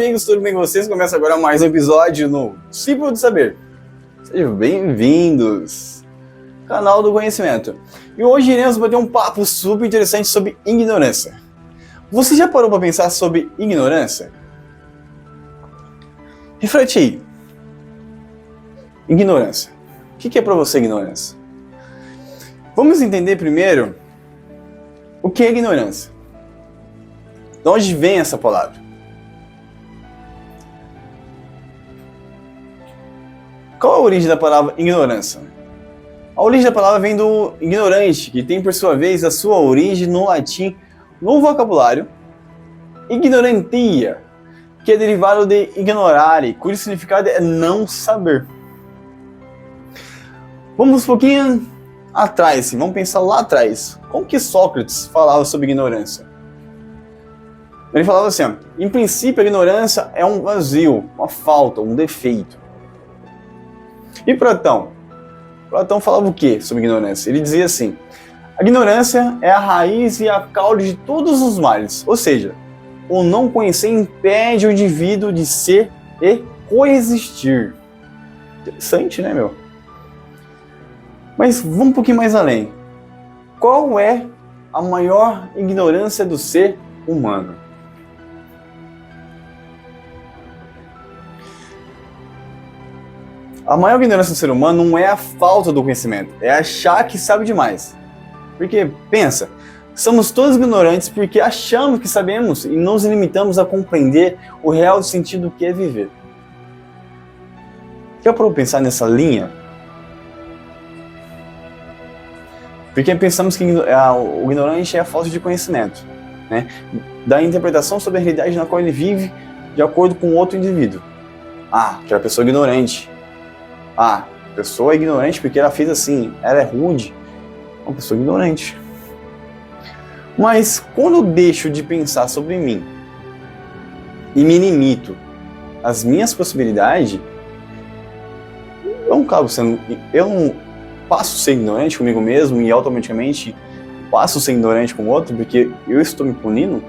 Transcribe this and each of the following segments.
Amigos, tudo bem com vocês? Começa agora mais um episódio no Ciclo do Saber. Sejam bem-vindos ao canal do conhecimento. E hoje iremos bater um papo super interessante sobre ignorância. Você já parou para pensar sobre ignorância? Reflete aí. Ignorância. O que é para você ignorância? Vamos entender primeiro o que é ignorância. De onde vem essa palavra? Qual a origem da palavra ignorância? A origem da palavra vem do ignorante, que tem por sua vez a sua origem no latim, no vocabulário ignorantia, que é derivado de ignorare, cujo significado é não saber. Vamos um pouquinho atrás, vamos pensar lá atrás. Como que Sócrates falava sobre ignorância? Ele falava assim, em princípio a ignorância é um vazio, uma falta, um defeito. E Platão? Platão falava o que sobre ignorância? Ele dizia assim, a ignorância é a raiz e a causa de todos os males, ou seja, o não conhecer impede o indivíduo de ser e coexistir. Interessante, né, meu? Mas vamos um pouquinho mais além. Qual é a maior ignorância do ser humano? A maior ignorância do ser humano não é a falta do conhecimento, é achar que sabe demais. Porque, pensa, somos todos ignorantes porque achamos que sabemos e nos limitamos a compreender o real sentido que é viver. Já parou pensar nessa linha? Porque pensamos que o ignorante é a falta de conhecimento, né? Da interpretação sobre a realidade na qual ele vive de acordo com outro indivíduo. Aquela pessoa ignorante. A pessoa é ignorante porque ela fez assim, ela é rude. É uma pessoa ignorante. Mas quando eu deixo de pensar sobre mim e me limito às minhas possibilidades, eu não passo a ser ignorante comigo mesmo e automaticamente passo a ser ignorante com o outro porque eu estou me punindo.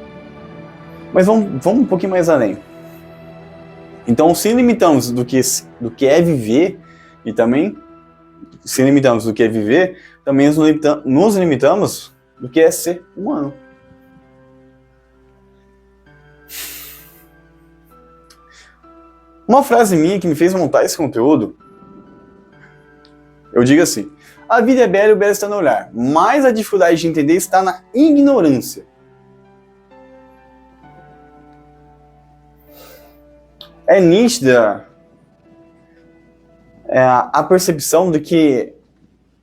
Mas vamos um pouquinho mais além. Então, se limitamos do que é viver, e também, se limitamos do que é viver, também nos limitamos do que é ser humano. Uma frase minha que me fez montar esse conteúdo, eu digo assim, a vida é bela e o belo está no olhar, mas a dificuldade de entender está na ignorância. É nítida a percepção de que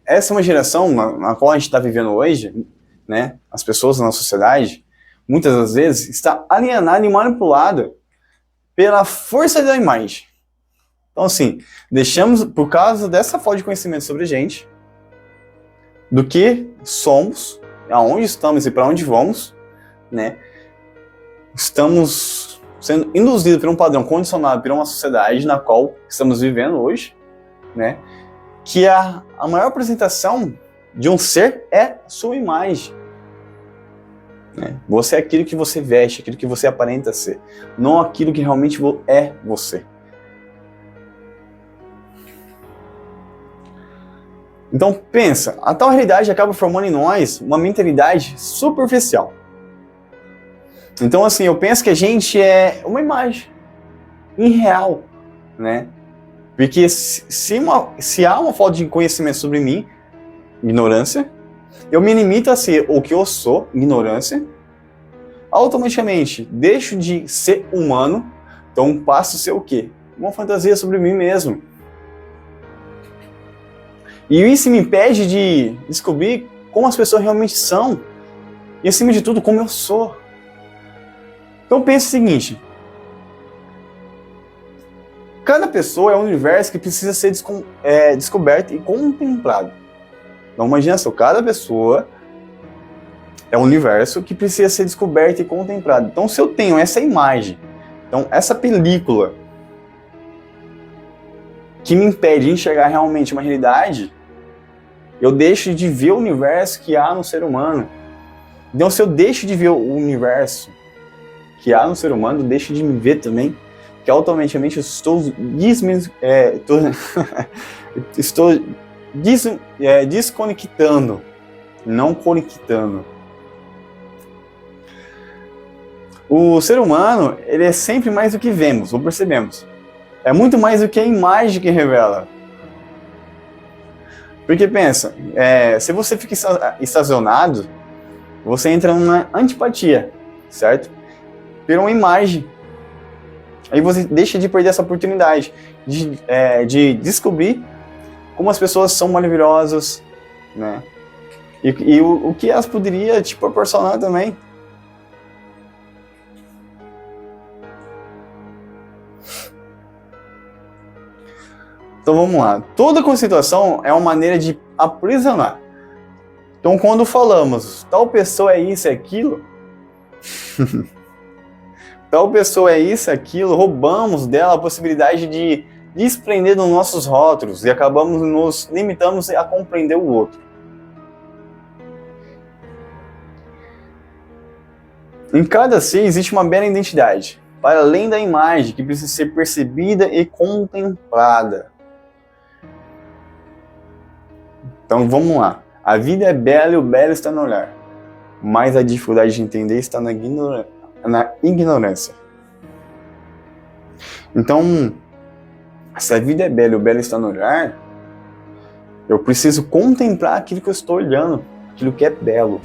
essa é uma geração na qual a gente está vivendo hoje, né? As pessoas na sociedade, muitas das vezes, está alienada e manipulada pela força da imagem. Então, assim, deixamos, por causa dessa falta de conhecimento sobre a gente, do que somos, aonde estamos e para onde vamos, né? Estamos sendo induzidos por um padrão condicionado por uma sociedade na qual estamos vivendo hoje, né? Que a maior apresentação de um ser é sua imagem. Né? Você é aquilo que você veste, aquilo que você aparenta ser, não aquilo que realmente é você. Então pensa, a tal realidade acaba formando em nós uma mentalidade superficial. Então assim, eu penso que a gente é uma imagem irreal, né? Porque se há uma falta de conhecimento sobre mim, ignorância, eu me limito a ser o que eu sou, ignorância, automaticamente deixo de ser humano, então passo a ser o quê? Uma fantasia sobre mim mesmo. E isso me impede de descobrir como as pessoas realmente são, e acima de tudo, como eu sou. Então pensa o seguinte, cada pessoa é um universo que precisa ser descoberto e contemplado. Então imagina só, cada pessoa é um universo que precisa ser descoberto e contemplado. Então se eu tenho essa imagem, então essa película que me impede de enxergar realmente uma realidade, eu deixo de ver o universo que há no ser humano. Então se eu deixo de ver o universo que há no ser humano, deixo de me ver também, que automaticamente eu estou estou desconectando, não conectando. O ser humano, ele é sempre mais do que vemos ou percebemos. É muito mais do que a imagem que revela. Porque pensa, se você fica estacionado, você entra numa antipatia, certo? Por uma imagem. Aí você deixa de perder essa oportunidade de descobrir como as pessoas são maravilhosas, né? E o que elas poderiam te proporcionar também. Então vamos lá. Toda conceituação é uma maneira de aprisionar. Então quando falamos tal pessoa é isso e aquilo, tal pessoa é isso e aquilo, roubamos dela a possibilidade de desprender dos nossos rótulos e acabamos nos limitando a compreender o outro. Em cada ser existe uma bela identidade, para além da imagem, que precisa ser percebida e contemplada. Então vamos lá. A vida é bela e o belo está no olhar, mas a dificuldade de entender está na ignorância. Então, se a vida é bela e o belo está no olhar, eu preciso contemplar aquilo que eu estou olhando, aquilo que é belo.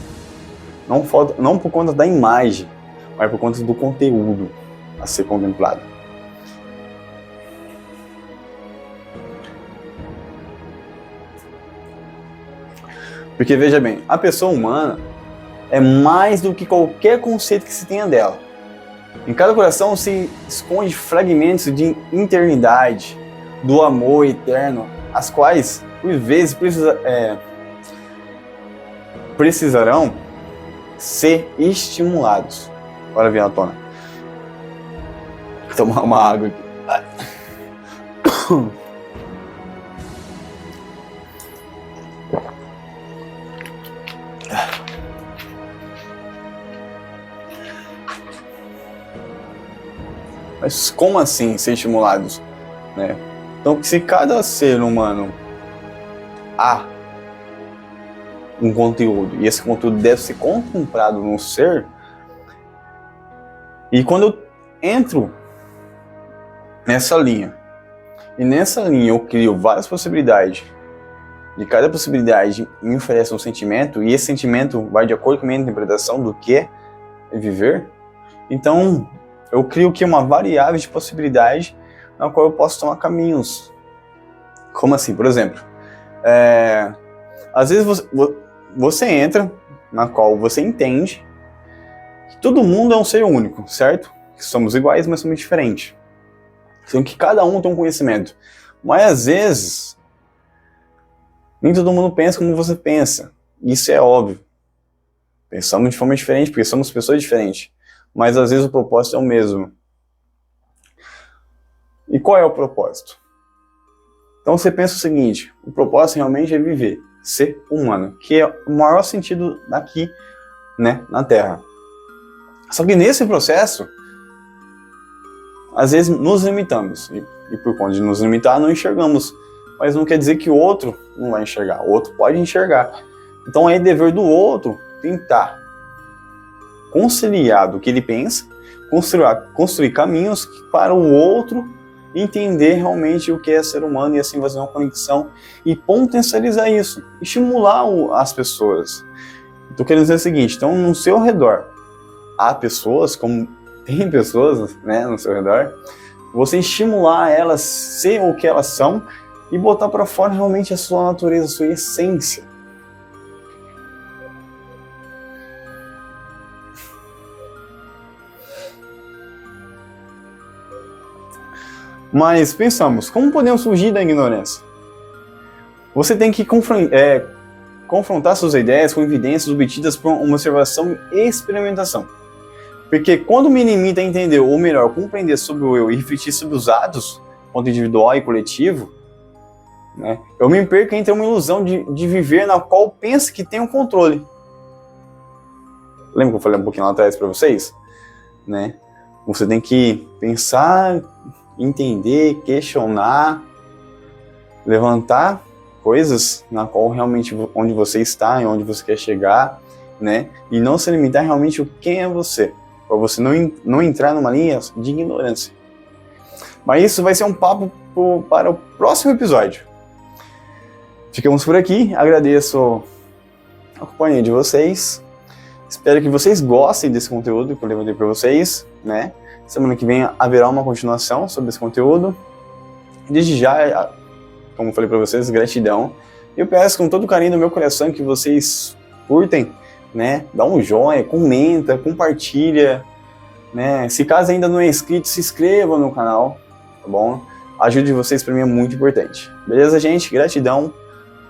Não por conta da imagem, mas por conta do conteúdo a ser contemplado. Porque veja bem, a pessoa humana é mais do que qualquer conceito que se tenha dela. Em cada coração se esconde fragmentos de eternidade, do amor eterno, as quais, por vezes, precisarão ser estimulados. Bora vir à tona. Vou tomar uma água aqui. Mas como assim ser estimulados? Né? Então, se cada ser humano há um conteúdo, e esse conteúdo deve ser contemplado no ser, e quando eu entro nessa linha, e nessa linha eu crio várias possibilidades, de cada possibilidade me oferece um sentimento, e esse sentimento vai de acordo com a minha interpretação do que é viver, então eu crio que uma variável de possibilidade na qual eu posso tomar caminhos. Como assim? Por exemplo, às vezes você entra na qual você entende que todo mundo é um ser único, certo? Que somos iguais, mas somos diferentes. Então que cada um tem um conhecimento. Mas às vezes nem todo mundo pensa como você pensa. Isso é óbvio. Pensamos de forma diferente porque somos pessoas diferentes. Mas às vezes o propósito é o mesmo. E qual é o propósito? Então você pensa o seguinte, o propósito realmente é viver, ser humano, que é o maior sentido daqui, né, na Terra. Só que nesse processo, às vezes nos limitamos, e por conta de nos limitar, não enxergamos. Mas não quer dizer que o outro não vai enxergar, o outro pode enxergar. Então é dever do outro tentar conciliar do que ele pensa, construir caminhos para o outro entender realmente o que é ser humano e assim fazer uma conexão e potencializar isso, estimular as pessoas. Estou querendo dizer o seguinte, então no seu redor há pessoas, como tem pessoas, né, no seu redor, você estimular elas a ser o que elas são e botar para fora realmente a sua natureza, a sua essência. Mas pensamos, como podemos fugir da ignorância? Você tem que confrontar suas ideias com evidências obtidas por uma observação e experimentação. Porque quando me limita a entender, ou melhor, compreender sobre o eu e refletir sobre os atos, ponto individual e coletivo, né, eu me perco entre uma ilusão de viver na qual penso que tenho controle. Lembra que eu falei um pouquinho lá atrás para vocês? Né? Você tem que pensar, entender, questionar, levantar coisas na qual realmente onde você está e onde você quer chegar, né? E não se limitar realmente o quem é você, para você não entrar numa linha de ignorância. Mas isso vai ser um papo para o próximo episódio. Ficamos por aqui, agradeço a companhia de vocês. Espero que vocês gostem desse conteúdo que eu levantei para vocês, né? Semana que vem haverá uma continuação sobre esse conteúdo. Desde já, como eu falei para vocês, gratidão. Eu peço com todo o carinho do meu coração que vocês curtem, né? Dá um joinha, comenta, compartilha, né? Se caso ainda não é inscrito, se inscreva no canal, tá bom? A ajuda de vocês para mim é muito importante. Beleza, gente? Gratidão.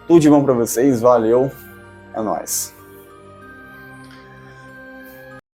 Tudo de bom para vocês. Valeu. É nóis.